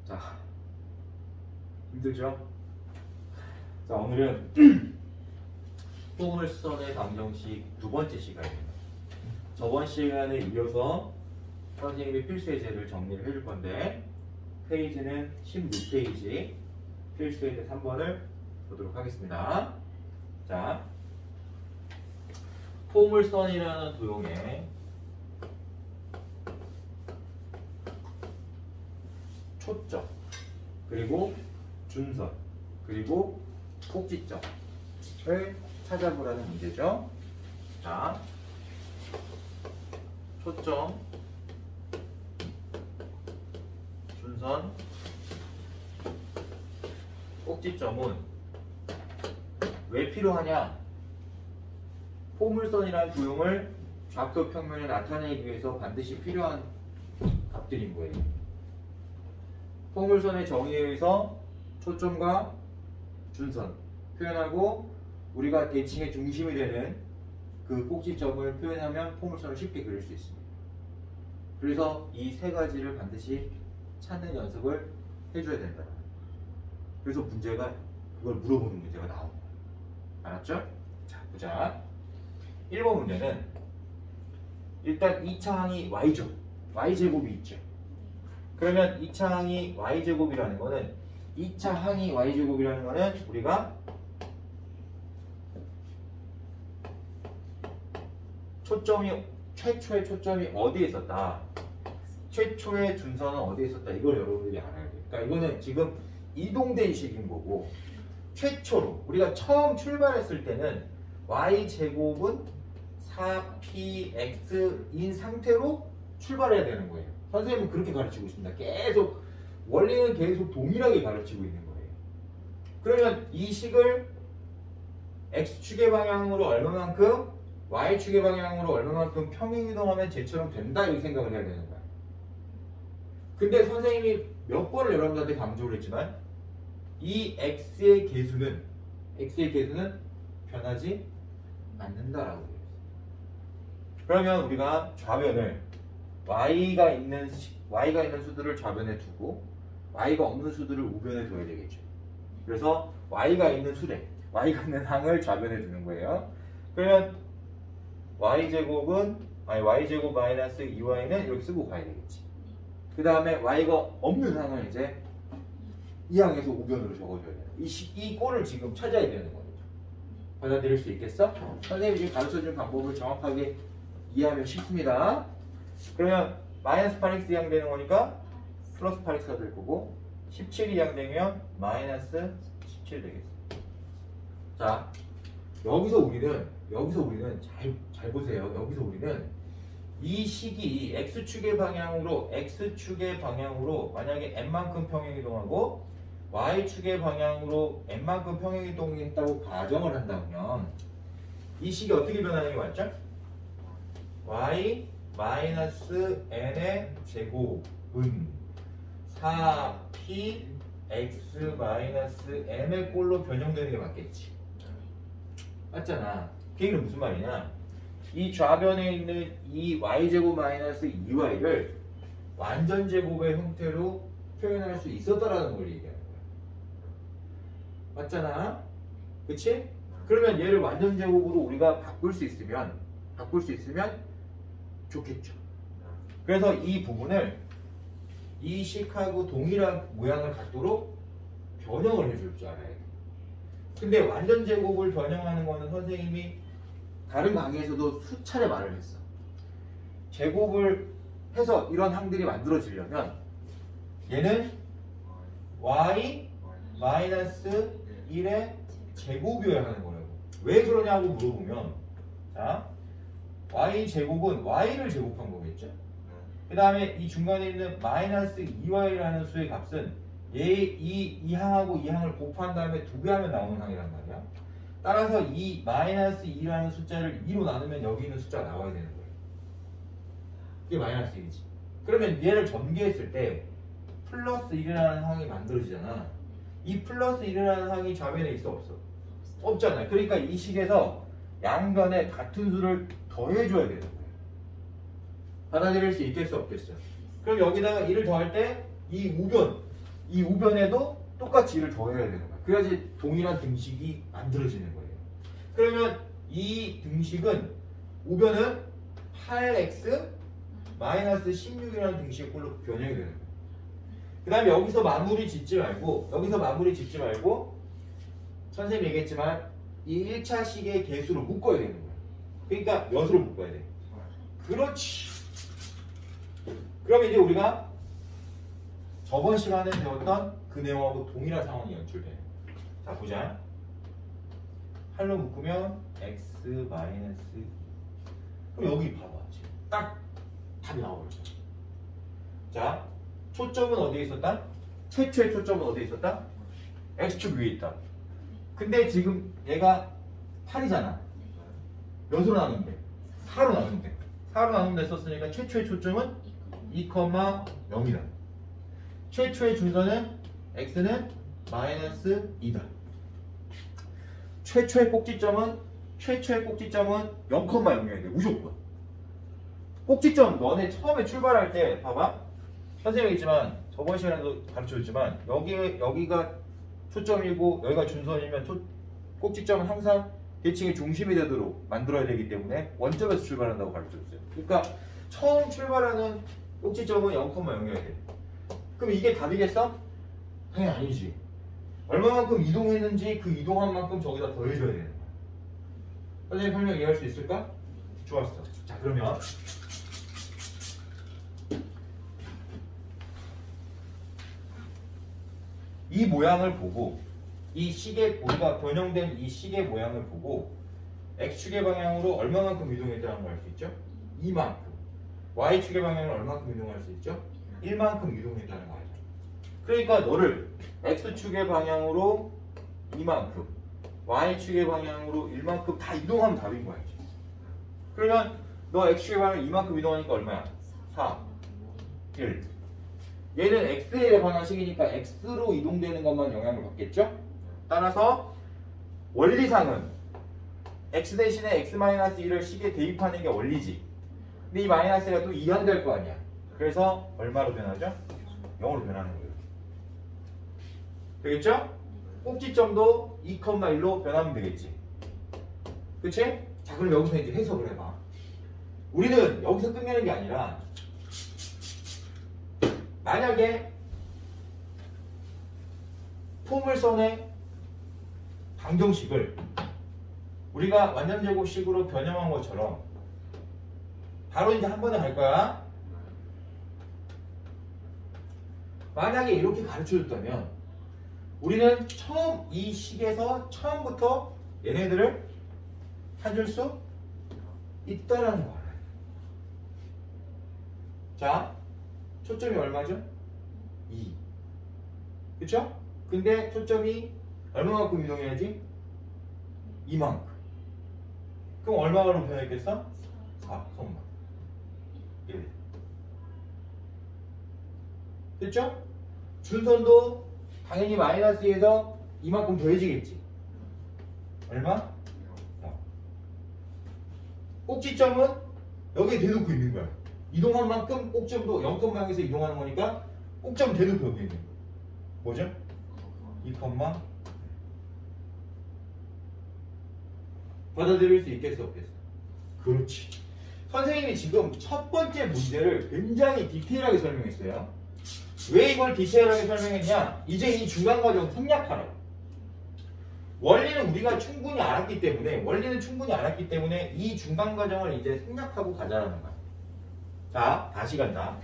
자, 힘들죠? 자, 오늘은 포물선의 방정식 두 번째 시간입니다. 저번 시간에 이어서 선생님이 필수 예제를 정리를 해줄 건데, 페이지는 16페이지, 필수 예제 3번을 보도록 하겠습니다. 자, 포물선이라는 도형에 초점, 그리고 준선, 그리고 꼭지점을 찾아보라는 문제죠. 자, 초점, 준선, 꼭지점은 왜 필요하냐? 포물선이라는 도형을 좌표 평면에 나타내기 위해서 반드시 필요한 값들인 거예요. 포물선의 정의에 의해서 초점과 준선 표현하고 우리가 대칭의 중심이 되는 그 꼭지점을 표현하면 포물선을 쉽게 그릴 수 있습니다. 그래서 이 세 가지를 반드시 찾는 연습을 해줘야 된다. 그래서 문제가 그걸 물어보는 문제가 나옵니다. 알았죠? 자, 보자. 1번 문제는 일단 2차 항이 y죠. y제곱이 있죠. 그러면 2차 항이 y제곱이라는 거는 2차 항이 y제곱이라는 거는 우리가 최초의 초점이 어디에 있었다, 최초의 준선은 어디에 있었다, 이걸 여러분들이 알아야 돼요. 그러니까 이거는 지금 이동된 식인 거고, 최초로 우리가 처음 출발했을 때는 y제곱은 4px인 상태로 출발해야 되는 거예요. 선생님은 그렇게 가르치고 있습니다. 계속 원리는 계속 동일하게 가르치고 있는 거예요. 그러면 이 식을 x축의 방향으로 얼마만큼, y축의 방향으로 얼마만큼 평행이동하면 쟤처럼 된다, 이렇게 생각을 해야 되는 거야. 근데 선생님이 몇 번을 여러분들한테 강조를 했지만 이 x의 개수는 변하지 않는다라고 해요. 그러면 우리가 좌변을 y가 있는 수들을 좌변에 두고 y가 없는 수들을 우변에 둬야 되겠죠. 그래서 y가 있는 항을 좌변에 두는 거예요. 그러면 y제곱 마이너스 2y는 이렇게 쓰고 가야 되겠지. 그 다음에 y가 없는 항을 이제 이 항에서 우변으로 적어줘야 돼요. 이 꼴을 지금 찾아야 되는 거예요. 받아들일 수 있겠어? 선생님이 지금 가르쳐준 방법을 정확하게 이해하면 쉽습니다. 그러면 마이너스 8x 이항 되는 거니까 플러스 8x가 될 거고, 17 이항 되면 마이너스 17 되겠어. 자, 여기서 우리는 잘 보세요. 여기서 우리는 이 식이 x축의 방향으로 만약에 n만큼 평행이동하고 y축의 방향으로 n만큼 평행이동했다고 가정을 한다면 이 식이 어떻게 변하는 게 맞죠? y 마이너스 n의 제곱은 4p x 마이너스 m의 꼴로 변형되는 게 맞겠지. 맞잖아. 그 얘기는 무슨 말이냐? 이 좌변에 있는 이 y제곱 마이너스 2y를 완전 제곱의 형태로 표현할 수 있었다라는 걸 얘기하는 거야. 맞잖아? 그치? 그러면 얘를 완전 제곱으로 우리가 바꿀 수 있으면 좋겠죠. 그래서 이 부분을 이 식하고 동일한 모양을 갖도록 변형을 해줄 줄 알아야 돼. 근데 완전 제곱을 변형하는 거는 선생님이 다른 강의에서도 수차례 말을 했어. 제곱을 해서 이런 항들이 만들어지려면 얘는 y 마이너스 1의 제곱이어야 하는 거라고. 왜 그러냐고 물어보면, 자, y제곱은 y를 제곱한 거겠죠. 그 다음에 이 중간에 있는 마이너스 2y라는 수의 값은 이 항하고 이 항을 곱한 다음에 2배 하면 나오는 항이란 말이야. 따라서 이 마이너스 2라는 숫자를 2로 나누면 여기 있는 숫자가 나와야 되는 거예요. 그게 마이너스 1이지. 그러면 얘를 전개했을 때 플러스 1이라는 항이 만들어지잖아. 이 플러스 1이라는 항이 좌변에 있어 없어? 없잖아요. 그러니까 이 식에서 양변에 같은 수를 더해줘야 되는 거예요. 받아들일 수 있겠어 없겠어? 그럼 여기다가 1을 더할 때 이 우변 이 우변에도 똑같이 2를 더해야 되는 거야. 그래야지 동일한 등식이 만들어지는 거예요. 그러면 이 등식은 우변은 8x 마이너스 16이라는 등식의 꼴로 변형이 되는 거예요. 그 다음에 여기서 마무리 짓지 말고 선생님이 얘기했지만 이 1차 식의 개수로 묶어야 되는 거야. 그러니까 몇으로 묶어야 돼? 그렇지. 그러면 이제 우리가 저번 시간에 배웠던 그 내용하고 동일한 상황이 연출돼요. 자, 보자. 8로 묶으면 x 마이너스. 그럼 여기 봐봐. 지금 딱 답이 나오죠. 자, 초점은 어디에 있었다? 최초의 초점은 어디에 있었다? x축 위에 있다. 근데 지금 얘가 8이잖아. 몇으로 나누는데? 4로 나누는데. 4로 나누면 됐었으니까 최초의 초점은 2,0이다. 최초의 준선은 x는 마이너스 2다. 최초의 꼭지점은 0,0이어야 돼. 무조건. 꼭지점 너네 처음에 출발할 때 봐봐. 선생님이 있지만 저번 시간에도 가르쳐줬지만 여기가 초점이고 여기가 준선이면 꼭지점은 항상 대칭의 중심이 되도록 만들어야 되기 때문에 원점에서 출발한다고 가르쳐줬어요. 그러니까 처음 출발하는 꼭지점은 0,0이어야 돼. 그럼 이게 답이겠어? 당연히 아니지. 얼마만큼 이동했는지 그 이동한 만큼 저기다 더해줘야 되는 거야. 선생님 설명 이해할 수 있을까? 좋았어. 자, 그러면 이 모양을 보고 이 식의 우리가 변형된 이 식의 모양을 보고 x축의 방향으로 얼마만큼 이동했다는 걸 알 수 있죠? 이만큼. y축의 방향으로 얼마만큼 이동할 수 있죠? 1만큼 이동했다는 거 알죠? 그러니까 너를 x축의 방향으로 이만큼 y축의 방향으로 1만큼 다 이동하면 답인 거야. 그러면 너 x축의 방향으로 이만큼 이동하니까 얼마야? 4, 1. 얘는 x의 방향식이니까 x로 이동되는 것만 영향을 받겠죠? 따라서 원리상은 x 대신에 x-1을 식에 대입하는 게 원리지. 근데 이 마이너스가 또 이항될 거 아니야. 그래서 얼마로 변하죠? 0으로 변하는 거예요. 되겠죠? 꼭지점도 2,1로 변하면 되겠지. 그치? 자, 그럼 여기서 이제 해석을 해봐. 우리는 여기서 끝내는 게 아니라 만약에 포물선의 방정식을 우리가 완전제곱식으로 변형한 것처럼 바로 이제 한 번에 갈 거야. 만약에 이렇게 가르쳐줬다면 우리는 이 식에서 처음부터 얘네들을 찾을 수 있다라는 거야. 자, 초점이 얼마죠? 2. 그쵸? 근데 초점이 얼마만큼 이동해야지? 이만큼. 그럼 얼마로 변했겠어? 4,1. 됐죠? 준선도 당연히 마이너스에서 이만큼 더해지겠지. 얼마? 꼭지점은 여기에 대놓고 있는 거야. 이동한 만큼 꼭점도 0,0에서 이동하는 거니까 꼭점 대놓고 여기 있는 거야. 뭐죠? 2, 받아들일 수 있겠어 없겠어? 그렇지. 선생님이 지금 첫 번째 문제를 굉장히 디테일하게 설명했어요. 왜 이걸 디테일하게 설명했냐? 이제 이 중간 과정 생략하라고. 원리는 우리가 충분히 알았기 때문에 이 중간 과정을 이제 생략하고 가자라는 거야. 자, 다시 간다.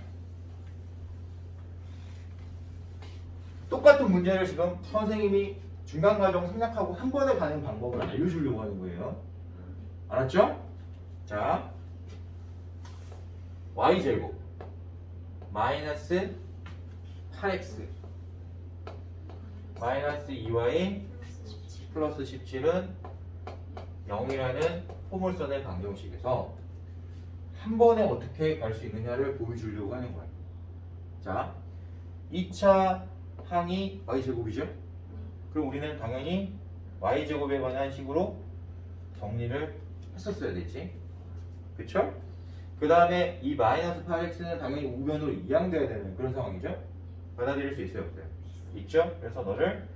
똑같은 문제를 지금 선생님이 중간 과정 생략하고 한 번에 가는 방법을 알려주려고 하는 거예요. 알았죠? 자, y제곱 마이너스 8x 마이너스 2y 플러스 17은 0이라는 포물선의 방정식에서 한 번에 어떻게 갈 수 있느냐를 보여주려고 하는 거예요. 자, 2차 항이 y제곱이죠? 그럼 우리는 당연히 y제곱에 관한 식으로 정리를 했었어야 되지. 그쵸? 그 다음에 이 마이너스 8x는 당연히 우변으로 이항돼야 되는 그런 상황이죠? 받아들일 수 있어요 없어요? 있죠? 그래서 너를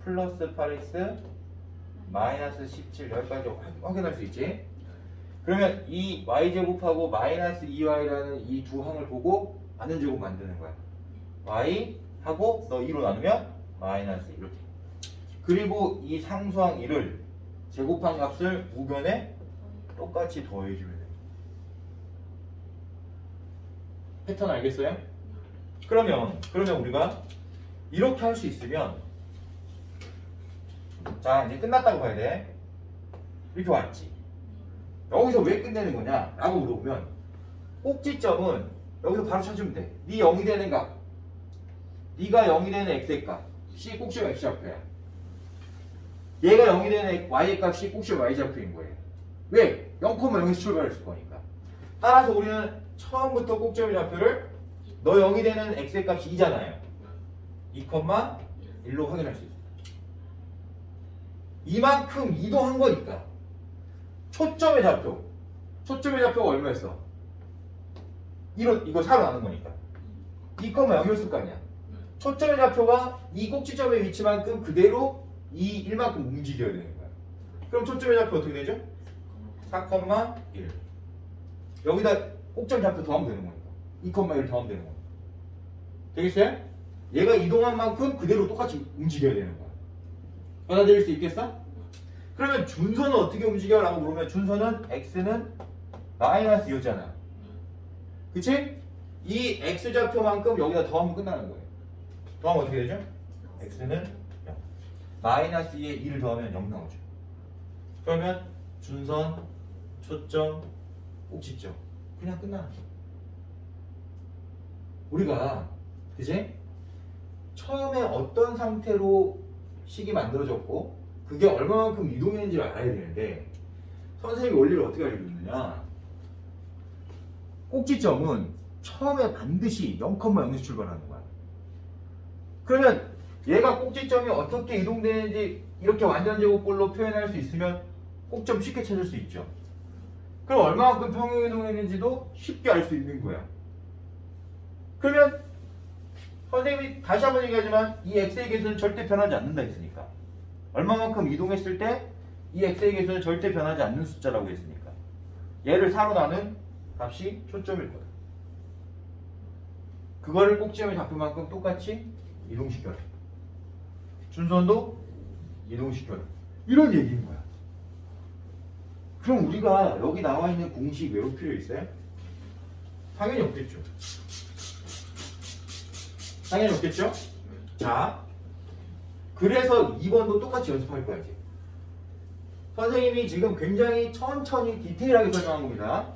플러스 8x 마이너스 17 여기까지 확인할 수 있지? 그러면 이 y제곱하고 마이너스 2y라는 이 두 항을 보고 완전제곱 만드는 거야. y하고 너 2로 나누면 마이너스 이렇게. 그리고 이 상수항 1을 제곱한 값을 우변에 똑같이 더해주면 돼. 패턴 알겠어요? 그러면 우리가 이렇게 할 수 있으면 자 이제 끝났다고 봐야 돼. 이렇게 왔지. 여기서 왜 끝내는 거냐 라고 물어보면 꼭지점은 여기서 바로 찾으면 돼. 네 0이 되는 값, 네가 0이 되는 x의 값, c 꼭지점 x좌표야. 얘가 0이 되는 y의 값이 꼭지점 y좌표인 거예요. 왜? 0,0에서 출발했을 거니까. 따라서 우리는 처음부터 꼭지점 좌표를 너 0이 되는 x의 값이 2잖아요. 2,1로 확인할 수 있어요. 이만큼 이동한 거니까. 초점의 좌표가 얼마였어? 이거 4로 나눈 거니까 2,0이었을 거 아니야. 초점의 좌표가 이 꼭지점의 위치만큼 그대로 이 1만큼 움직여야 되는 거야. 그럼 초점의 좌표 어떻게 되죠? 4,1. 여기다 꼭지점 좌표 더하면 되는 거니까 2,1 더하면 되는 거니까. 되겠어요? 얘가 이동한 만큼 그대로 똑같이 움직여야 되는 거야. 받아들일 수 있겠어? 그러면 준선은 어떻게 움직여? 라고 물으면 준선은 x는 마이너스 2였잖아. 그치? 이 x좌표만큼 여기다 더하면 끝나는 거예요. 더하면 어떻게 되죠? x는 0. 마이너스 2에 2를 더하면 0 나오죠. 그러면 준선, 초점, 꼭지점 그냥 끝나는 거예요. 우리가 그치? 처음에 어떤 상태로 식이 만들어졌고 그게 얼마만큼 이동했는지를 알아야 되는데 선생님이 원리를 어떻게 알려줬느냐. 꼭지점은 처음에 반드시 0,0에서 출발하는 거야. 그러면 얘가 꼭지점이 어떻게 이동되는지 이렇게 완전제곱꼴로 표현할 수 있으면 꼭지점 쉽게 찾을 수 있죠. 그럼 얼마만큼 평행이동했는지도 쉽게 알 수 있는 거야. 그러면 선생님이 다시 한번 얘기하지만 이 x의 개수는 절대 변하지 않는다 했으니까 얼마만큼 이동했을 때 이 x의 개수는 절대 변하지 않는 숫자라고 했으니까 얘를 4로 나눈 값이 초점일 거다. 그거를 꼭지점의 좌표만큼 똑같이 이동시켜라. 준선도 이동시켜라. 이런 얘기인 거야. 그럼 우리가 여기 나와 있는 공식 외울 필요 있어요? 당연히 없겠죠. 당연히 없겠죠? 자, 그래서 2번도 똑같이 연습할 거야 이제. 선생님이 지금 굉장히 천천히 디테일하게 설명한 겁니다.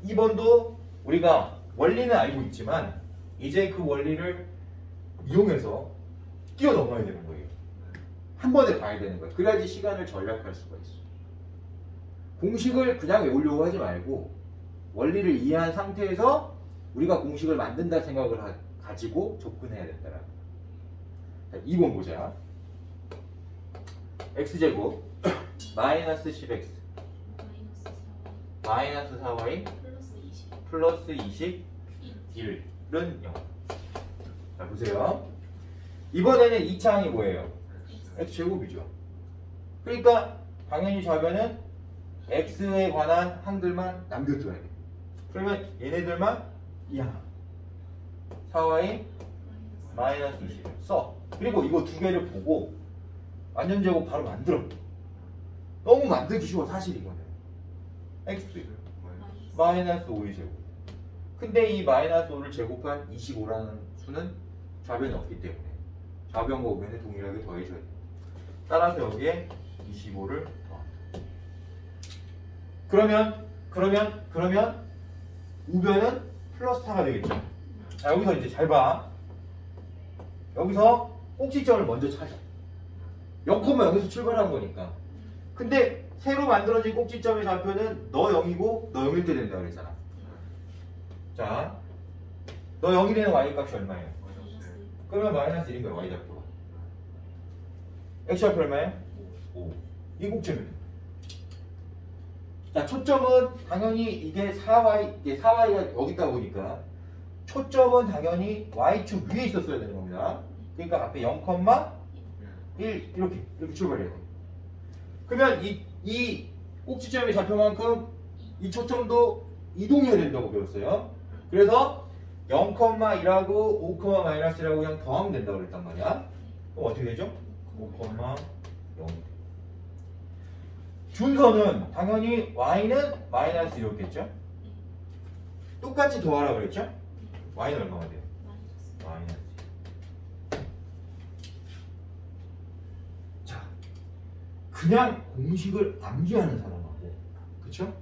2번도 우리가 원리는 알고 있지만 이제 그 원리를 이용해서 뛰어넘어야 되는 거예요. 한 번에 가야 되는 거예요. 그래야지 시간을 절약할 수가 있어. 공식을 그냥 외우려고 하지 말고 원리를 이해한 상태에서 우리가 공식을 만든다 생각을 가지고 접근해야 된다라는 거예요. 자, 2번 보자. x제곱 마이너스 10x 마이너스 4y 플러스 21은 0. 자 보세요. 이번에는 2차 항이 뭐예요? x제곱이죠. 그러니까 당연히 좌변은 x에 관한 항들만 남겨둬야 돼. 그러면 얘네들만 이 항 4y 마이너스 20 써. 그리고 이거 두 개를 보고 완전제곱 바로 만들어. 너무 만들기 쉬워 사실 이거는. x 마이너스 5의 제곱. 근데 이 마이너스 5를 제곱한 25라는 수는 좌변이 없기 때문에 좌변과 우변에 동일하게 더해줘야 돼. 따라서 여기에 25를 더한다. 그러면 우변은 플러스 4가 되겠죠. 자, 여기서 이제 잘 봐. 여기서 꼭지점을 먼저 찾아. 0,0에서 출발한 거니까. 근데 새로 만들어진 꼭지점의 좌표는 너 0이고 너 0일 때 된다 그랬잖아. 자, 너 0이 되는 y값이 얼마예요? 그러면 마이너스 1인 거야 y좌표가. x좌표 얼마예요? 5. 이 꼭지점이에요. 자, 초점은 당연히 이게 4y가 여기 있다 보니까 초점은 당연히 y축 위에 있었어야 되는 겁니다. 그러니까 앞에 0,1 이렇게 출발해야 돼. 그러면 이 꼭지점의 좌표만큼 이 초점도 이동해야 된다고 배웠어요. 그래서 0,1하고 5, 마이너스라고 그냥 더하면 된다고 그랬단 말이야. 그럼 어떻게 되죠? 5,0. 준선은 당연히 y는 마이너스 이렇겠죠? 똑같이 더하라 그랬죠? y는 얼마가 돼요? 마이너스. 자, 그냥 공식을 암기하는 사람하고, 그쵸?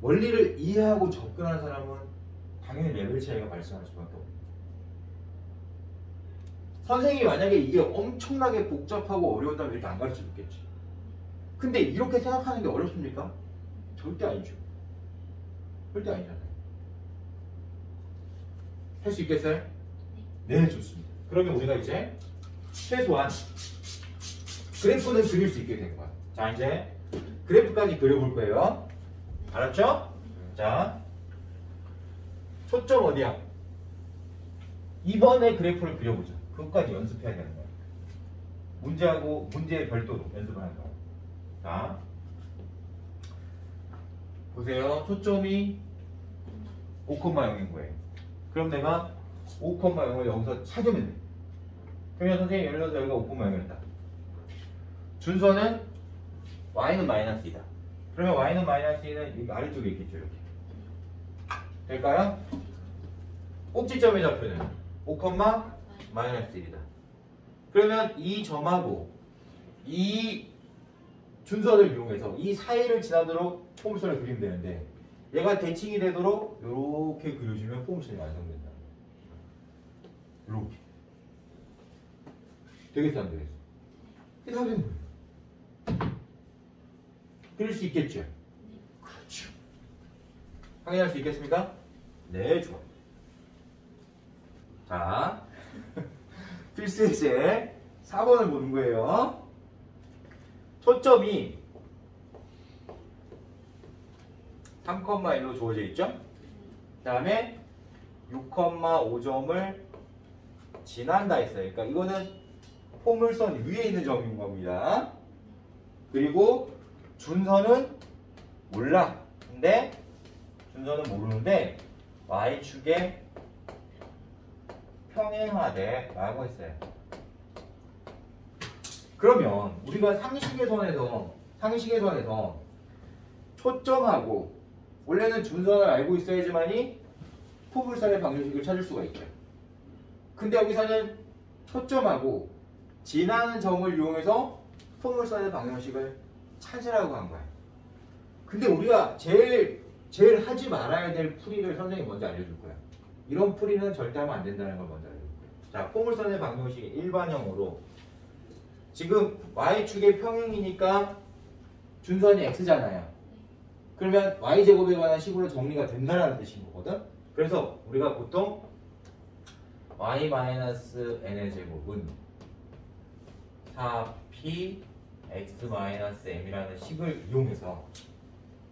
원리를 이해하고 접근하는 사람은 당연히 레벨 차이가 발생할 수밖에 없고. 선생님이 만약에 이게 엄청나게 복잡하고 어려웠다면 이렇게 안 가르쳐 줬겠지. 근데 이렇게 생각하는 게 어렵습니까? 절대 아니죠. 절대 아니잖아요. 할 수 있겠어요? 네, 좋습니다. 그러면 우리가 이제 최소한 그래프는 그릴 수 있게 된 거야. 자, 이제 그래프까지 그려볼 거예요. 알았죠? 자, 초점 어디야? 이번에 그래프를 그려보자. 그것까지 연습해야 되는 거야. 문제 별도로 연습을 하는 거야. 자, 보세요. 초점이 5,0인 거예요. 그럼 내가 5,0을 여기서 찾으면 돼. 그러면 선생님 예를 들어서 여기가 5,0이다. 준선은 y는 마이너스 2다. 그러면 y는 마이너스 2는 여기 아래쪽에 있겠죠. 이렇게. 될까요? 꼭지점의 좌표는 5, 마이너스 1이다. 그러면 이 점하고 이 준선을 이용해서 이 사이를 지나도록 포물선을 그리면 되는데, 얘가 대칭이 되도록 이렇게 그려주면 포물선이 완성된다. 이렇게. 되겠어, 안 되겠어? 이게 답이 뭐예요? 그릴 수 있겠죠? 그렇죠. 확인할 수 있겠습니까? 네, 좋아. 자, 필수 예제 4번을 보는 거예요. 초점이 3,1로 주어져 있죠? 그 다음에 6,5점을 지난다 했어요. 그러니까 이거는 포물선 위에 있는 점인 겁니다. 그리고 준선은 몰라. 근데 준선은 모르는데 y축에 평행하되 라고 했어요. 그러면 우리가 상식에선에서 초점하고 원래는 준선을 알고 있어야지만이 포물선의 방정식을 찾을 수가 있죠. 근데 여기서는 초점하고 지나는 점을 이용해서 포물선의 방정식을 찾으라고 한 거야. 근데 우리가 제일 하지 말아야 될 풀이를 선생님이 먼저 알려줄 거야. 이런 풀이는 절대 하면 안 된다는 걸 먼저 알려줄 거야. 자, 포물선의 방정식이 일반형으로 지금 y축의 평행이니까 준선이 x잖아요. 그러면 y제곱에 관한 식으로 정리가 된다는 뜻인 거거든. 그래서 우리가 보통 y-n의 제곱은 4p x-m이라는 식을 이용해서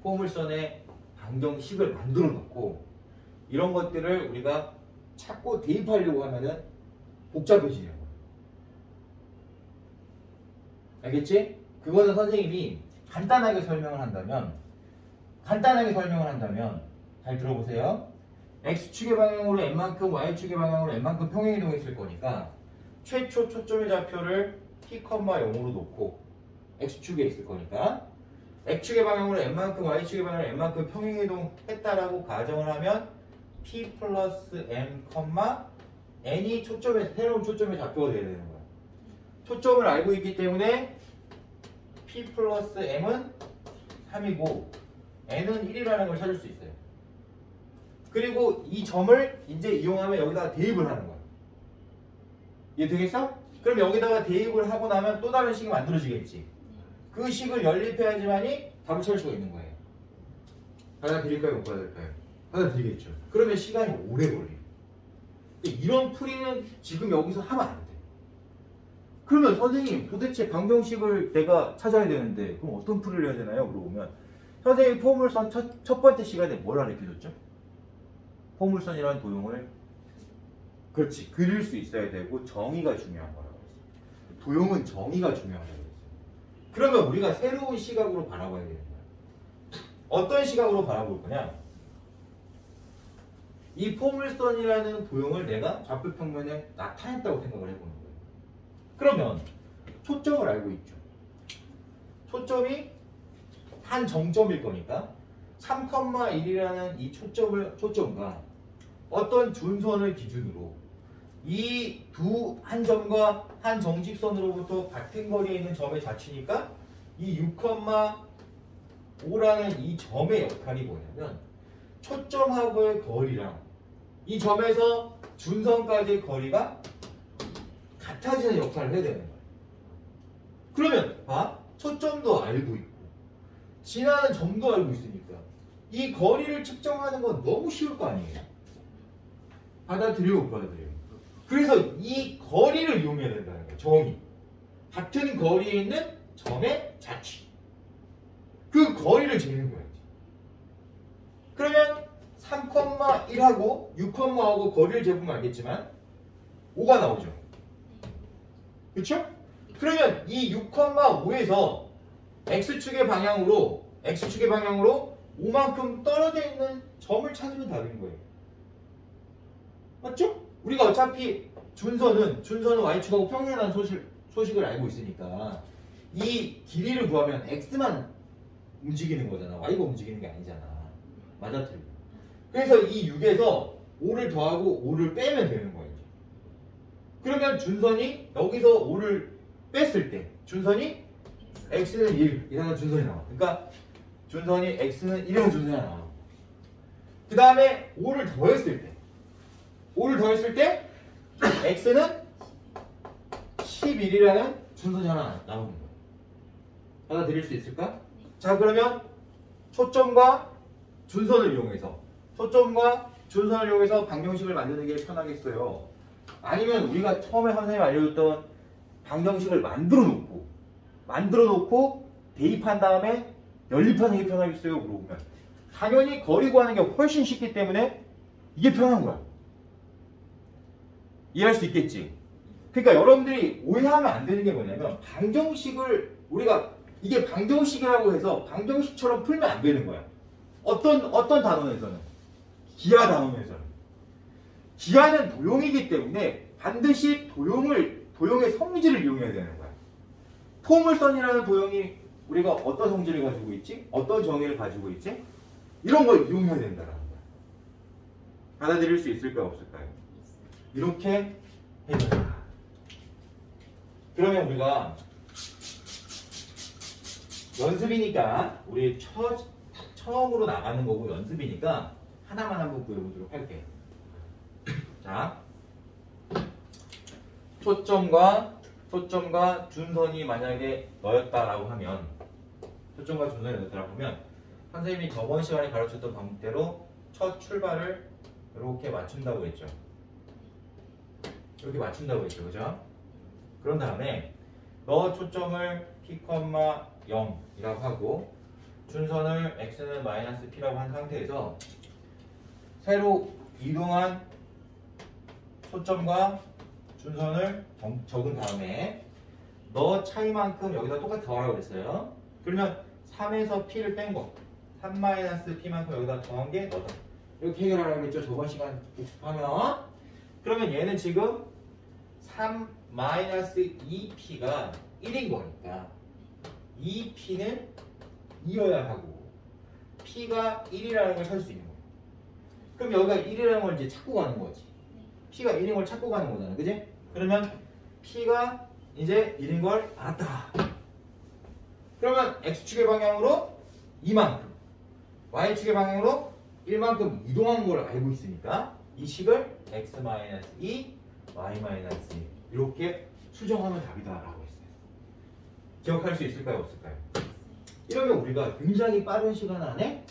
포물선의 방정식을 만들어 놓고, 이런 것들을 우리가 찾고 대입하려고 하면은 복잡해지는 거야. 알겠지? 그거는 선생님이 간단하게 설명을 한다면 잘 들어보세요. x축의 방향으로 n만큼, y축의 방향으로 n만큼 평행이동했을 거니까 최초 초점의 좌표를 t, 0으로 놓고 x축에 있을 거니까 x축의 방향으로 n만큼, y축의 방향으로 n만큼 평행이동했다라고 가정을 하면 p 플러스 m, n이 새로운 초점의 좌표가 되어야 되는 거야. 초점을 알고 있기 때문에 p 플러스 m은 3이고 n은 1이라는 걸 찾을 수 있어요. 그리고 이 점을 이제 이용하면 여기다가 대입을 하는 거야. 이해되겠어? 그럼 여기다가 대입을 하고 나면 또 다른 식이 만들어지겠지. 그 식을 연립해야지만이 답을 찾을 수가 있는 거예요. 받아들일까요? 못 받아들일까요? 받아들이겠죠. 그러면 시간이 오래 걸려요. 이런 풀이는 지금 여기서 하면 안 돼. 그러면 선생님 도대체 방정식을 내가 찾아야 되는데 그럼 어떤 풀이를 해야 되나요? 물어보면 선생님이 포물선 첫 번째 시간에 뭘 가르쳐줬죠? 포물선이라는 도형을 그렇지. 그릴 수 있어야 되고 정의가 중요한 거라고 했어. 도형은 정의가 중요하다고 했어. 그러면 우리가 새로운 시각으로 바라봐야 되는 거야. 어떤 시각으로 바라볼 거냐? 이 포물선이라는 도형을 내가 좌표 평면에 나타냈다고 생각을 해보는 거예요. 그러면 초점을 알고 있죠. 초점이 한 정점일 거니까 3,1이라는 이 초점과 어떤 준선을 기준으로 이 두 한 점과 한 정직선으로부터 같은 거리에 있는 점의 자치니까 이 6,5라는 이 점의 역할이 뭐냐면 초점하고의 거리랑 이 점에서 준선까지의 거리가 같아지는 역할을 해야 되는 거예요. 그러면 봐. 초점도 알고 있고 지나는 점도 알고 있으니까 이 거리를 측정하는 건 너무 쉬울 거 아니에요. 받아들여요, 못 받아들여요? 그래서 이 거리를 이용해야 된다는 거예요. 정의. 같은 거리에 있는 점의 자취. 그 거리를 재는 거예요. 그러면 3,1하고 6,5하고 거리를 재보면 알겠지만 5가 나오죠. 그렇죠? 그러면 이 6,5에서 X축의 방향으로 5만큼 떨어져 있는 점을 찾으면 답인 거예요. 맞죠? 우리가 어차피 준선은 Y축하고 평행이라는 소식을 알고 있으니까 이 길이를 구하면 X만 움직이는 거잖아. Y가 움직이는 게 아니잖아. 맞아, 틀려. 그래서 이 6에서 5를 더하고 5를 빼면 되는 거예요. 그러면 준선이 여기서 5를 뺐을 때 준선이 X는 1 이라는 준선이 나와. 그러니까 준선이 X는 1이라는 준선이 나와. 그 다음에 5를 더했을 때 X는 11이라는 준선이 하나 나오는 거예요. 받아들일 수 있을까? 자, 그러면 초점과 준선을 이용해서 방정식을 만드는 게 편하겠어요? 아니면 우리가 처음에 선생님이 알려줬던 방정식을 만들어 놓고 대입한 다음에 연립하는 게 편하겠어요? 물어보면 당연히 거리 구하는 게 훨씬 쉽기 때문에 이게 편한 거야. 이해할 수 있겠지? 그러니까 여러분들이 오해하면 안 되는 게 뭐냐면 방정식을 우리가 이게 방정식이라고 해서 방정식처럼 풀면 안 되는 거야. 어떤 단원에서는 기하 단원에서는 기하는 도형이기 때문에 반드시 도형의 성질을 이용해야 되는 거야. 포물선이라는 도형이 우리가 어떤 성질을 가지고 있지? 어떤 정의를 가지고 있지? 이런 걸 이용해야 된다는 거야. 받아들일 수 있을까요? 없을까요? 이렇게 해줘라. 그러면 우리가 연습이니까 우리 처음으로 나가는 거고 연습이니까 하나만 한번 구해보도록 할게요. 자, 초점과 준선이 만약에 너였다라고 하면 선생님이 저번 시간에 가르쳤던 방법대로 첫 출발을 이렇게 맞춘다고 했죠. 이렇게 맞춘다고 했죠. 그죠? 그런 다음에 너 초점을 P,0이라고 하고 준선을 X는 -P라고 한 상태에서 새로 이동한 초점과 준선을 적은 다음에 너 차이만큼 여기다 똑같이 더하라고 그랬어요. 그러면 3에서 P를 뺀 거 3-P만큼 여기다 더한 게 너다. 이렇게 해결하라고 했죠. 저번 시간 복습하면. 그러면 얘는 지금 3-2P가 1인 거니까 2P는 2여야 하고 P가 1이라는 걸 찾을 수 있는 거야. 그럼 여기가 1이라는 걸 이제 찾고 가는 거지. P가 1인 걸 찾고 가는 거잖아. 그지? 그러면 P가 이제 1인 걸 알았다. 그러면 X축의 방향으로 2만큼 Y축의 방향으로 1만큼 이동한 걸 알고 있으니까 이 식을 X-2, Y-2 이렇게 수정하면 답이다 라고 했어요. 기억할 수 있을까요? 없을까요? 이러면 우리가 굉장히 빠른 시간 안에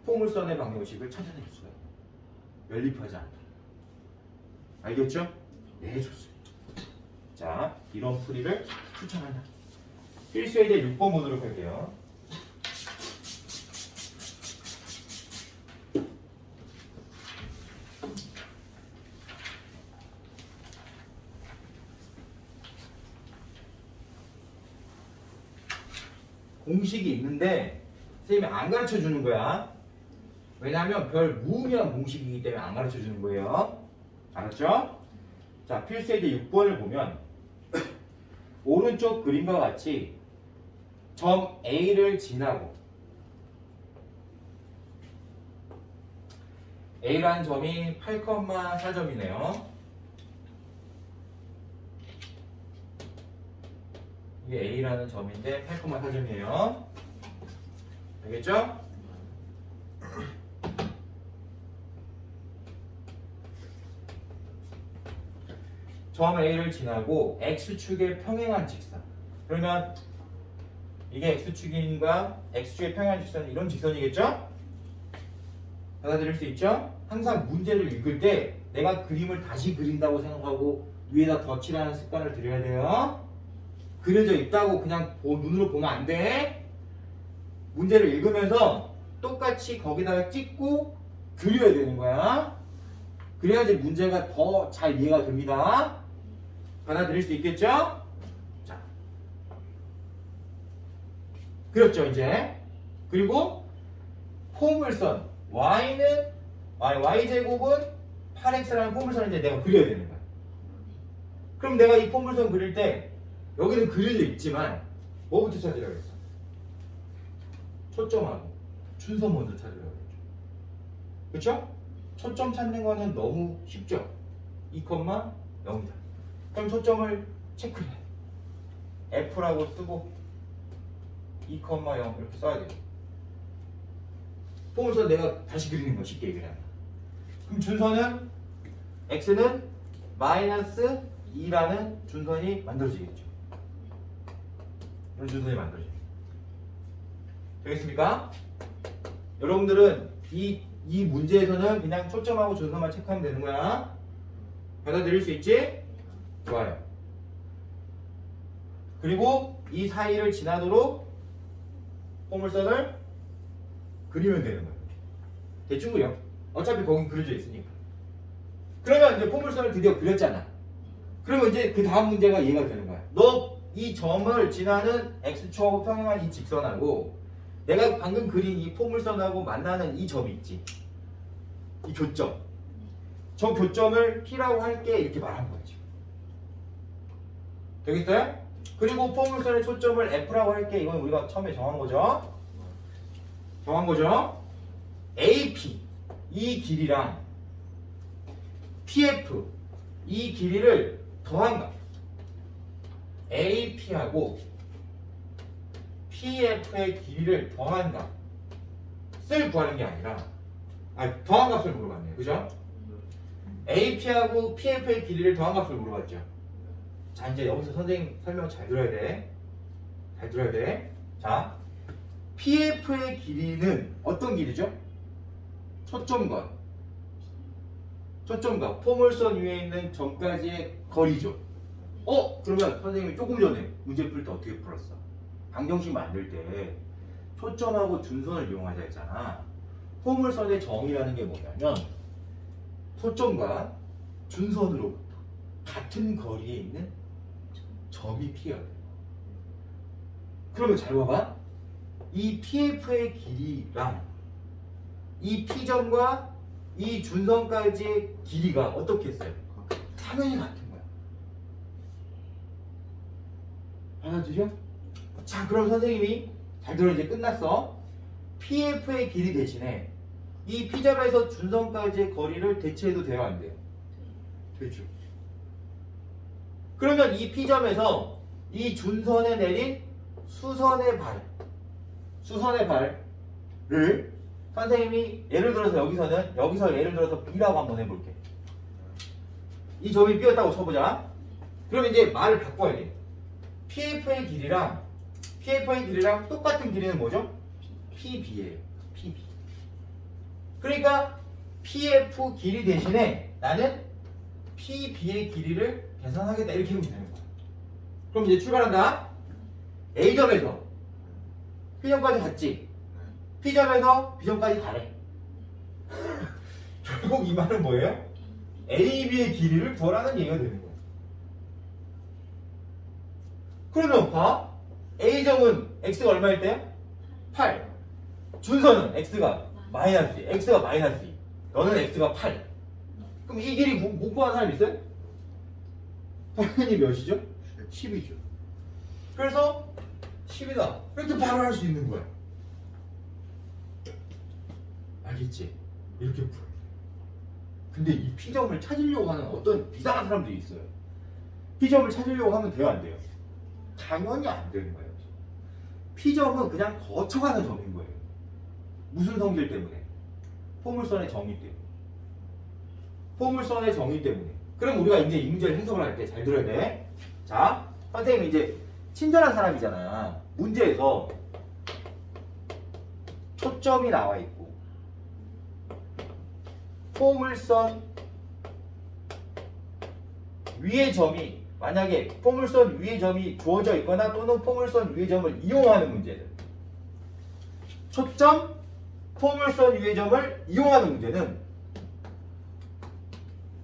포물선의 방정식을 찾아낼 수가 있어요. 연립하지 않게. 알겠죠? 네, 좋습니다. 자, 이런 풀이를 추천한다. 필수에 대해 6번 보도록 할게요. 공식이 있는데 선생님이 안 가르쳐 주는 거야. 왜냐하면 별 무의미한 공식이기 때문에 안 가르쳐 주는 거예요. 알았죠? 자, 필수예제 6번을 보면 오른쪽 그림과 같이 점 A를 지나고 A라는 점이 8,4점이네요. 이게 A라는 점인데 8,4점이에요. 알겠죠? 점 A를 지나고 X축에 평행한 직선. 그러면 이게 X축인과 X축에 평행한 직선은 이런 직선이겠죠? 받아들일 수 있죠? 항상 문제를 읽을 때 내가 그림을 다시 그린다고 생각하고 위에다 덧칠하는 습관을 들여야 돼요. 그려져 있다고 그냥 눈으로 보면 안 돼. 문제를 읽으면서 똑같이 거기다가 찍고 그려야 되는 거야. 그래야지 문제가 더 잘 이해가 됩니다. 받아들일 수 있겠죠? 자, 그렸죠 이제. 그리고 포물선 y제곱은 8x라는 포물선을 이제 내가 그려야 되는 거야. 그럼 내가 이 포물선 그릴 때 여기는 그려져 있지만 뭐부터 찾으라고 했어? 초점하고 준선 먼저 찾으라고 했죠. 그렇죠? 초점 찾는 거는 너무 쉽죠? 2,0이다. 그럼 초점을 체크해. F라고 쓰고 2,0 이렇게 써야 돼요. 포물선 내가 다시 그리는 거 쉽게 그냥. 그럼 준선은 x는 마이너스 2라는 준선이 만들어지겠죠. 이런 준선이 만들어져요. 되겠습니까? 여러분들은 이 문제에서는 그냥 초점하고 준선만 체크하면 되는 거야. 받아들일 수 있지? 좋아요. 그리고 이 사이를 지나도록 포물선을 그리면 되는 거예요. 대충 그려. 어차피 거긴 그려져 있으니까. 그러면 이제 포물선을 드디어 그렸잖아. 그러면 이제 그 다음 문제가 이해가 되는 거야. 너 이 점을 지나는 x축하고 평행한 이 직선하고 내가 방금 그린 이 포물선하고 만나는 이 점이 있지. 이 교점. 저 교점을 P라고 할게 이렇게 말한 거야 지금. 되겠어요? 그리고 포물선의 초점을 F라고 할게. 이건 우리가 처음에 정한 거죠. AP 이 길이랑 PF 이 길이를 더한 값. AP하고 PF의 길이를 더한 값을 구하는 게 아니라 더한 값을 물어봤네요. 그죠? AP하고 PF의 길이를 더한 값을 물어봤죠. 자, 이제 여기서 선생님 설명 잘 들어야 돼. 잘 들어야 돼. 자, PF의 길이는 어떤 길이죠? 초점과 포물선 위에 있는 점까지의 거리죠. 그러면 선생님이 조금 전에 문제 풀 때 어떻게 풀었어? 방정식 만들 때 초점하고 준선을 이용하자 했잖아. 포물선의 정의라는 게 뭐냐면 초점과 준선으로부터 같은 거리에 있는 점이 P야. 그러면 잘 봐봐. 이 PF의 길이랑 이 P점과 이 준선까지의 길이가 어떻게 했어요? 당연히 같은 거야. 받아들여? 자, 그럼 선생님이 잘 들어. 이제 끝났어. PF의 길이 대신에 이 P점에서 준선까지의 거리를 대체해도 돼요, 안 돼요? 되죠. 그러면 이 P점에서 이 준선에 내린 수선의 발을 선생님이 예를 들어서 여기서 예를 들어서 B라고 한번 해볼게. 이 점이 B였다고 쳐보자. 그럼 이제 말을 바꿔야 돼. PF의 길이랑 똑같은 길이는 뭐죠? PB예요. PB. 그러니까 PF 길이 대신에 나는 PB의 길이를 계산하겠다. 이렇게 하면 되는 거야. 그럼 이제 출발한다. A점에서 P점까지 갔지. P점에서 B점까지 가래. 결국 이 말은 뭐예요? AB의 길이를 구하라는 얘기가 되는 거야. 그러면 봐. A점은 x가 얼마일 때요? 8. 준선은 x가 마이너스 2. x가 마이너스 2. 너는 x가 8. 그럼 이 길이 못 구한 사람 있어요? 당연히 몇이죠? 10이죠. 그래서 10이다. 이렇게 바로 할 수 있는 거야. 알겠지? 이렇게 풀어. 근데 이 P점을 찾으려고 하는 어떤 이상한 사람들이 있어요. P점을 찾으려고 하면 돼요, 안 돼요? 당연히 안 되는 거예요. P점은 그냥 거쳐가는 점인 거예요. 무슨 성질 때문에? 포물선의 정의 때문에. 포물선의 정의 때문에. 그럼 우리가 이제 이 문제를 해석을 할 때 잘 들어야 돼. 자, 선생님이 이제 친절한 사람이잖아. 문제에서 초점이 나와 있고 포물선 위의 점이 만약에 포물선 위의 점이 주어져 있거나 또는 포물선 위의 점을 이용하는 문제들. 초점 포물선 위의 점을 이용하는 문제는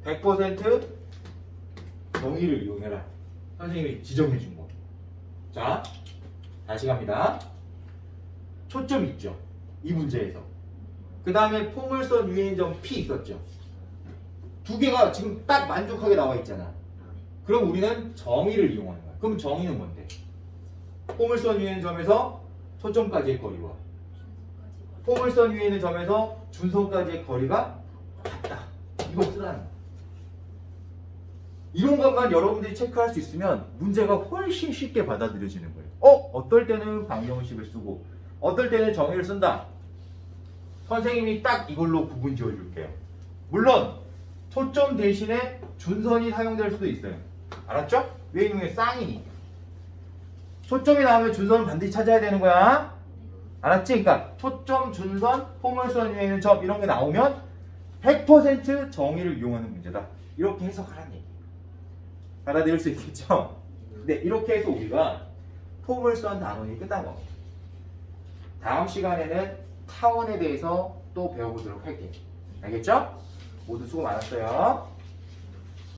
100% 정의를 이용해라. 선생님이 지정해 준 거. 자, 다시 갑니다. 초점 있죠. 이 문제에서. 그 다음에 포물선 위의 점 P 있었죠. 두 개가 지금 딱 만족하게 나와 있잖아. 그럼 우리는 정의를 이용하는 거야. 그럼 정의는 뭔데? 포물선 위에 있는 점에서 초점까지의 거리와 포물선 위에 있는 점에서 준선까지의 거리가 같다. 이거 쓰라는 거야. 이런 것만 여러분들이 체크할 수 있으면 문제가 훨씬 쉽게 받아들여지는 거예요. 어떨 때는 방정식을 쓰고 어떨 때는 정의를 쓴다. 선생님이 딱 이걸로 구분 지어줄게요. 물론 초점 대신에 준선이 사용될 수도 있어요. 알았죠? 왜 이놈의 쌍이니까. 초점이 나오면 준선은 반드시 찾아야 되는 거야. 알았지? 그러니까 초점, 준선, 포물선 위에 있는 점 이런 게 나오면 100% 정의를 이용하는 문제다. 이렇게 해석하라는 얘기. 받아들일 수 있겠죠? 네, 이렇게 해서 우리가 포물선 단원이 끝난 겁니다. 다음 시간에는 타원에 대해서 또 배워보도록 할게요. 알겠죠? 모두 수고 많았어요.